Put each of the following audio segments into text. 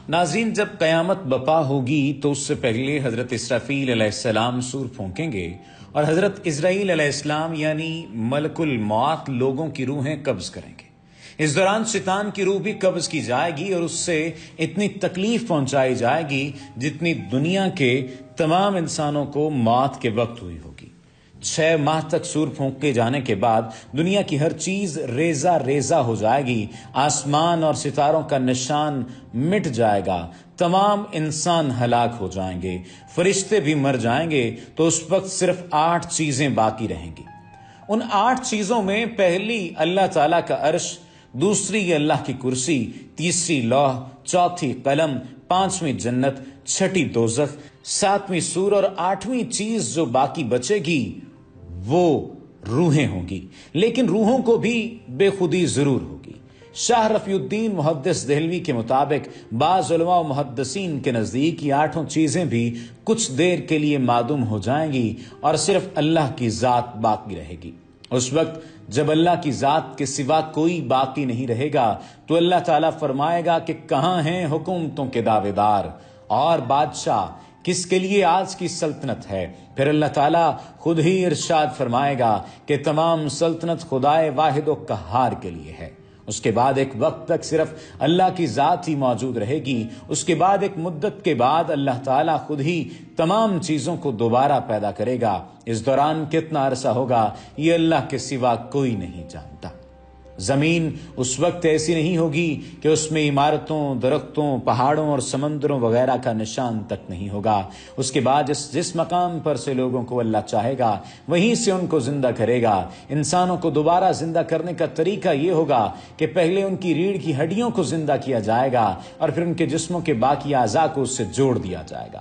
ناظرین، جب قیامت بپا ہوگی تو اس سے پہلے حضرت اسرافیل علیہ السلام سور پھونکیں گے اور حضرت اسرائیل علیہ السلام یعنی ملک الموت لوگوں کی روحیں قبض کریں گے۔ اس دوران شیطان کی روح بھی قبض کی جائے گی اور اس سے اتنی تکلیف پہنچائی جائے گی جتنی دنیا کے تمام انسانوں کو موت کے وقت ہوئی ہوگی۔ 6 ماہ تک سور پھونکے جانے کے بعد دنیا کی ہر چیز ریزہ ریزہ ہو جائے گی، آسمان اور ستاروں کا نشان مٹ جائے گا، تمام انسان ہلاک ہو جائیں گے، فرشتے بھی مر جائیں گے، تو اس وقت صرف 8 چیزیں باقی رہیں گی۔ ان 8 چیزوں میں پہلی اللہ تعالیٰ کا عرش، دوسری اللہ کی کرسی، تیسری لوح، چوتھی قلم، 5ویں جنت، 6ٹھی دوزخ، 7ویں سور اور 8ویں چیز جو باقی بچے گی وہ روحیں ہوں گی، لیکن روحوں کو بھی بے خودی ضرور ہوگی۔ شاہ رفیع الدین محدث دہلوی کے مطابق بعض علماء و محدثین کے نزدیک یہ 8 چیزیں بھی کچھ دیر کے لیے معدوم ہو جائیں گی اور صرف اللہ کی ذات باقی رہے گی۔ اس وقت جب اللہ کی ذات کے سوا کوئی باقی نہیں رہے گا تو اللہ تعالیٰ فرمائے گا کہ کہاں ہیں حکومتوں کے دعوے دار اور بادشاہ، کس کے لیے آج کی سلطنت ہے؟ پھر اللہ تعالیٰ خود ہی ارشاد فرمائے گا کہ تمام سلطنت خدائے واحد و قہار کے لیے ہے۔ اس کے بعد ایک وقت تک صرف اللہ کی ذات ہی موجود رہے گی۔ اس کے بعد ایک مدت کے بعد اللہ تعالیٰ خود ہی تمام چیزوں کو دوبارہ پیدا کرے گا۔ اس دوران کتنا عرصہ ہوگا یہ اللہ کے سوا کوئی نہیں جانتا۔ زمین اس وقت ایسی نہیں ہوگی کہ اس میں عمارتوں، درختوں، پہاڑوں اور سمندروں وغیرہ کا نشان تک نہیں ہوگا۔ اس کے بعد جس مقام پر سے لوگوں کو اللہ چاہے گا وہیں سے ان کو زندہ کرے گا۔ انسانوں کو دوبارہ زندہ کرنے کا طریقہ یہ ہوگا کہ پہلے ان کی ریڑھ کی ہڈیوں کو زندہ کیا جائے گا اور پھر ان کے جسموں کے باقی اعضاء کو اس سے جوڑ دیا جائے گا۔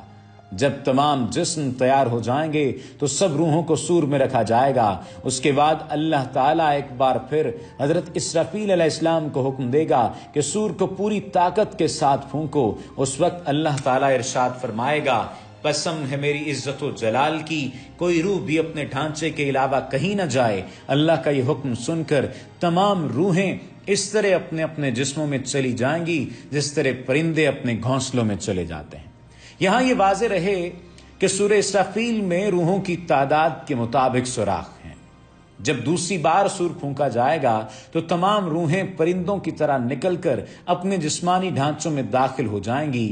جب تمام جسم تیار ہو جائیں گے تو سب روحوں کو سور میں رکھا جائے گا۔ اس کے بعد اللہ تعالیٰ ایک بار پھر حضرت اسرافیل علیہ السلام کو حکم دے گا کہ سور کو پوری طاقت کے ساتھ پھونکو۔ اس وقت اللہ تعالیٰ ارشاد فرمائے گا، قسم ہے میری عزت و جلال کی، کوئی روح بھی اپنے ڈھانچے کے علاوہ کہیں نہ جائے۔ اللہ کا یہ حکم سن کر تمام روحیں اس طرح اپنے اپنے جسموں میں چلی جائیں گی جس طرح پرندے اپنے گھونسلوں میں چلے جاتے ہیں۔ یہاں یہ واضح رہے کہ سورہ اسرافیل میں روحوں کی تعداد کے مطابق سوراخ ہیں۔ جب دوسری بار سور پھونکا جائے گا تو تمام روحیں پرندوں کی طرح نکل کر اپنے جسمانی ڈھانچوں میں داخل ہو جائیں گی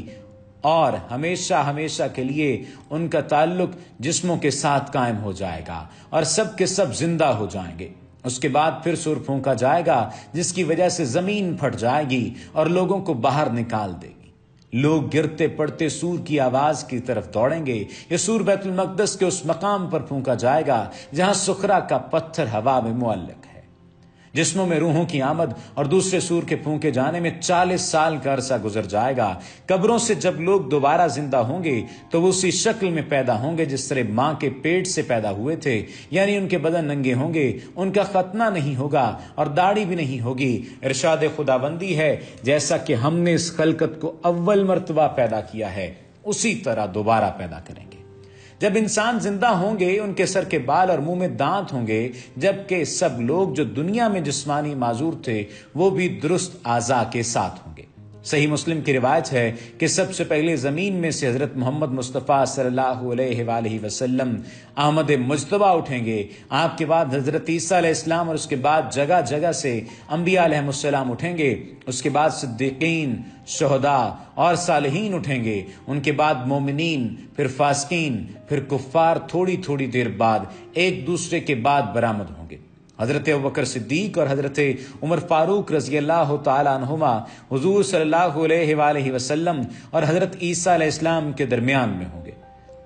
اور ہمیشہ ہمیشہ کے لیے ان کا تعلق جسموں کے ساتھ قائم ہو جائے گا اور سب کے سب زندہ ہو جائیں گے۔ اس کے بعد پھر سور پھونکا جائے گا جس کی وجہ سے زمین پھٹ جائے گی اور لوگوں کو باہر نکال دے گی۔ لوگ گرتے پڑتے سور کی آواز کی طرف دوڑیں گے۔ یہ سور بیت المقدس کے اس مقام پر پھونکا جائے گا جہاں صخرہ کا پتھر ہوا میں معلق ہے۔ جسموں میں روحوں کی آمد اور دوسرے سور کے پھونکے جانے میں 40 سال کا عرصہ گزر جائے گا۔ قبروں سے جب لوگ دوبارہ زندہ ہوں گے تو وہ اسی شکل میں پیدا ہوں گے جس طرح ماں کے پیٹ سے پیدا ہوئے تھے، یعنی ان کے بدن ننگے ہوں گے، ان کا ختنہ نہیں ہوگا اور داڑھی بھی نہیں ہوگی۔ ارشاد خداوندی ہے، جیسا کہ ہم نے اس خلقت کو اول مرتبہ پیدا کیا ہے اسی طرح دوبارہ پیدا کریں گے۔ جب انسان زندہ ہوں گے ان کے سر کے بال اور منہ میں دانت ہوں گے، جبکہ سب لوگ جو دنیا میں جسمانی معذور تھے وہ بھی درست اعضاء کے ساتھ ہوں گے۔ صحیح مسلم کی روایت ہے کہ سب سے پہلے زمین میں سے حضرت محمد مصطفیٰ صلی اللہ علیہ وآلہ وسلم احمد مجتبیٰ اٹھیں گے۔ آپ کے بعد حضرت عیسیٰ علیہ السلام اور اس کے بعد جگہ جگہ سے انبیاء علیہ السلام اٹھیں گے۔ اس کے بعد صدیقین، شہداء اور صالحین اٹھیں گے۔ ان کے بعد مومنین، پھر فاسقین، پھر کفار تھوڑی تھوڑی دیر بعد ایک دوسرے کے بعد برآمد ہوں گے۔ حضرت ابوبکر صدیق اور حضرت عمر فاروق رضی اللہ تعالی عنہما حضور صلی اللہ علیہ وآلہ وسلم اور حضرت عیسیٰ علیہ السلام کے درمیان میں ہوں گے۔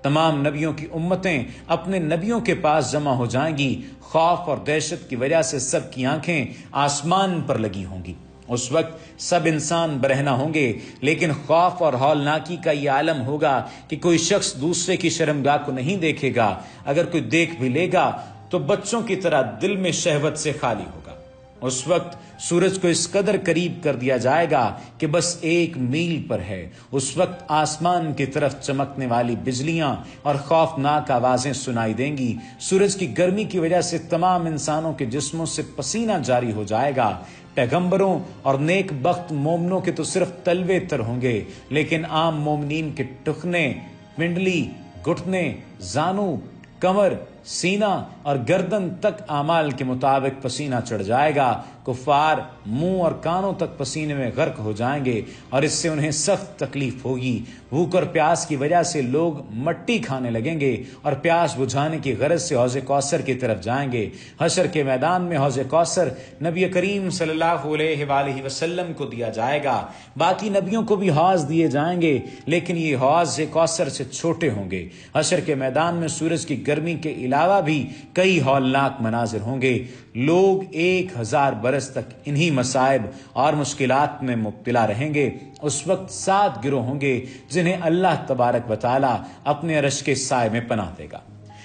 تمام نبیوں کی امتیں اپنے نبیوں کے پاس جمع ہو جائیں گی۔ خوف اور دہشت کی وجہ سے سب کی آنکھیں آسمان پر لگی ہوں گی۔ اس وقت سب انسان برہنہ ہوں گے، لیکن خوف اور ہولناکی کا یہ عالم ہوگا کہ کوئی شخص دوسرے کی شرمگاہ کو نہیں دیکھے گا۔ اگر کوئی دیکھ بھی لے گا تو بچوں کی طرح دل میں شہوت سے خالی ہوگا۔ اس وقت سورج کو اس قدر قریب کر دیا جائے گا کہ بس 1 میل پر ہے۔ اس وقت آسمان کی طرف چمکنے والی بجلیاں اور خوفناک آوازیں سنائی دیں گی۔ سورج کی گرمی کی وجہ سے تمام انسانوں کے جسموں سے پسینہ جاری ہو جائے گا۔ پیغمبروں اور نیک بخت مومنوں کے تو صرف تلوے تر ہوں گے، لیکن عام مومنین کے ٹخنے، پنڈلی، گھٹنے، زانو، کمر، سینہ اور گردن تک اعمال کے مطابق پسینہ چڑھ جائے گا۔ کفار منہ اور کانوں تک پسینے میں غرق ہو جائیں گے اور اس سے انہیں سخت تکلیف ہوگی۔ بھوک اور پیاس کی وجہ سے لوگ مٹی کھانے لگیں گے اور پیاس بجھانے کی غرض سے حوض کوثر کی طرف جائیں گے۔ حشر کے میدان میں حوض کوثر نبی کریم صلی اللہ علیہ وآلہ وسلم کو دیا جائے گا۔ باقی نبیوں کو بھی حوض دیے جائیں گے، لیکن یہ حوض کوثر سے چھوٹے ہوں گے۔ حشر کے میدان میں سورج کی گرمی کے علاوہ بھی کئی ہولناک مناظر ہوں گے۔ لوگ 1000 برس تک انہی مصائب اور مشکلات میں مبتلا رہیں گے۔ اس وقت 7 گروہ ہوں گے جنہیں اللہ تبارک و تعالی اپنے عرش کے سائے میں پناہ دے گا۔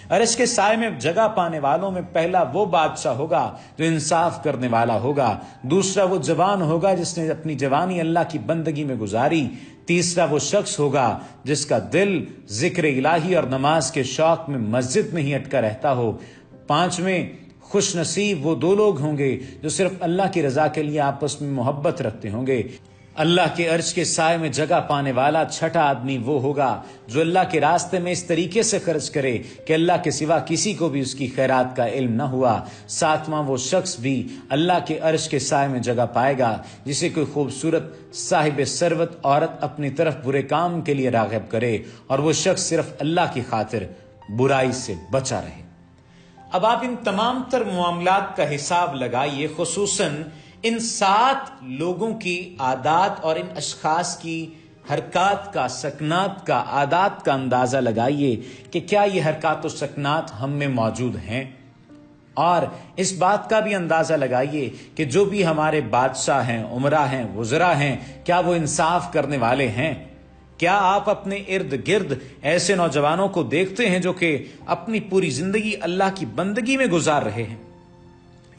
عرش کے سائے میں جگہ پانے والوں میں پہلا وہ بادشاہ ہوگا جو انصاف کرنے والا ہوگا، دوسرا وہ جوان ہوگا جس نے اپنی جوانی اللہ کی بندگی میں گزاری، تیسرا وہ شخص ہوگا جس کا دل ذکر الہی اور نماز کے شوق میں مسجد میں ہی اٹکا رہتا ہو، پانچویں خوش نصیب وہ 2 لوگ ہوں گے جو صرف اللہ کی رضا کے لیے آپس میں محبت رکھتے ہوں گے، اللہ کے عرش کے سائے میں جگہ پانے والا چھٹا آدمی وہ ہوگا جو اللہ کے راستے میں اس طریقے سے خرچ کرے کہ اللہ کے سوا کسی کو بھی اس کی خیرات کا علم نہ ہوا، ساتواں وہ شخص بھی اللہ کے عرش کے سائے میں جگہ پائے گا جسے کوئی خوبصورت صاحب ثروت عورت اپنی طرف برے کام کے لیے راغب کرے اور وہ شخص صرف اللہ کی خاطر برائی سے بچا رہے۔ اب آپ ان تمام تر معاملات کا حساب لگائیے، خصوصاً ان 7 لوگوں کی عادات اور ان اشخاص کی حرکات کا، سکنات کا، عادات کا اندازہ لگائیے کہ کیا یہ حرکات و سکنات ہم میں موجود ہیں، اور اس بات کا بھی اندازہ لگائیے کہ جو بھی ہمارے بادشاہ ہیں، عمرا ہیں، وزراء ہیں، کیا وہ انصاف کرنے والے ہیں؟ کیا آپ اپنے ارد گرد ایسے نوجوانوں کو دیکھتے ہیں جو کہ اپنی پوری زندگی اللہ کی بندگی میں گزار رہے ہیں؟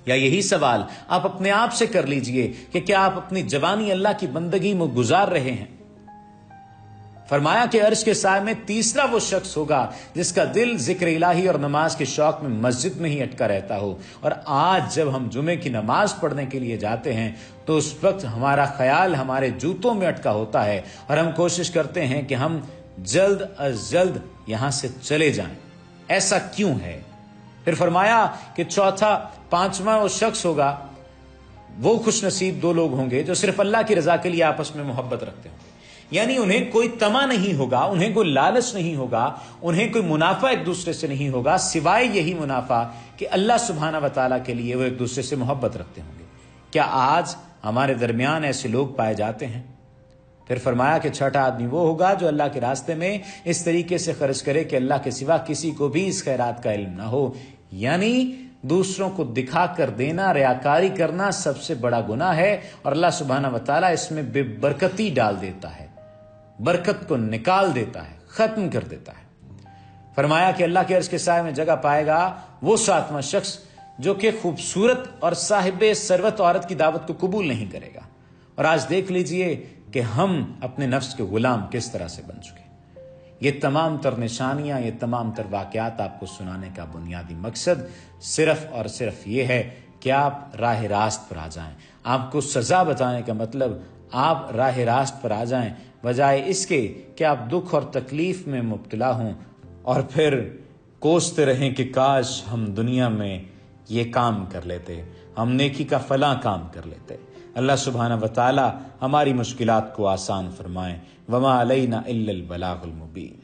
یا یہی سوال آپ اپنے آپ سے کر لیجئے کہ کیا آپ اپنی جوانی اللہ کی بندگی میں گزار رہے ہیں؟ فرمایا کہ عرش کے سائے میں تیسرا وہ شخص ہوگا جس کا دل ذکر الہی اور نماز کے شوق میں مسجد میں ہی اٹکا رہتا ہو۔ اور آج جب ہم جمعے کی نماز پڑھنے کے لیے جاتے ہیں تو اس وقت ہمارا خیال ہمارے جوتوں میں اٹکا ہوتا ہے اور ہم کوشش کرتے ہیں کہ ہم جلد از جلد یہاں سے چلے جائیں۔ ایسا کیوں ہے؟ پھر فرمایا کہ چوتھا، پانچواں وہ شخص ہوگا، وہ خوش نصیب 2 لوگ ہوں گے جو صرف اللہ کی رضا کے لیے آپس میں محبت رکھتے ہوں گے، یعنی انہیں کوئی طمع نہیں ہوگا، انہیں کوئی لالچ نہیں ہوگا، انہیں کوئی منافع ایک دوسرے سے نہیں ہوگا سوائے یہی منافع کہ اللہ سبحانہ و تعالیٰ کے لیے وہ ایک دوسرے سے محبت رکھتے ہوں گے۔ کیا آج ہمارے درمیان ایسے لوگ پائے جاتے ہیں؟ پھر فرمایا کہ چھٹا آدمی وہ ہوگا جو اللہ کے راستے میں اس طریقے سے خرچ کرے کہ اللہ کے سوا کسی کو بھی اس خیرات کا علم نہ ہو، یعنی دوسروں کو دکھا کر دینا، ریاکاری کرنا سب سے بڑا گناہ ہے اور اللہ سبحانہ و تعالیٰ اس میں بے برکتی ڈال دیتا ہے، برکت کو نکال دیتا ہے، ختم کر دیتا ہے۔ فرمایا کہ اللہ کے عرش کے سائے میں جگہ پائے گا وہ 7واں شخص جو کہ خوبصورت اور صاحب ثروت عورت کی دعوت کو قبول نہیں کرے گا۔ اور آج دیکھ لیجئے کہ ہم اپنے نفس کے غلام کس طرح سے بن چکے۔ یہ تمام تر نشانیاں، یہ تمام تر واقعات آپ کو سنانے کا بنیادی مقصد صرف اور صرف یہ ہے کہ آپ راہ راست پر آ جائیں۔ آپ کو سزا بتانے کا مطلب آپ راہ راست پر آ جائیں، بجائے اس کے کہ آپ دکھ اور تکلیف میں مبتلا ہوں اور پھر کوستے رہیں کہ کاش ہم دنیا میں یہ کام کر لیتے، ہم نیکی کا فلاں کام کر لیتے۔ اللہ سبحانہ و تعالی ہماری مشکلات کو آسان فرمائیں۔ وما علینا الا البلاغ المبین۔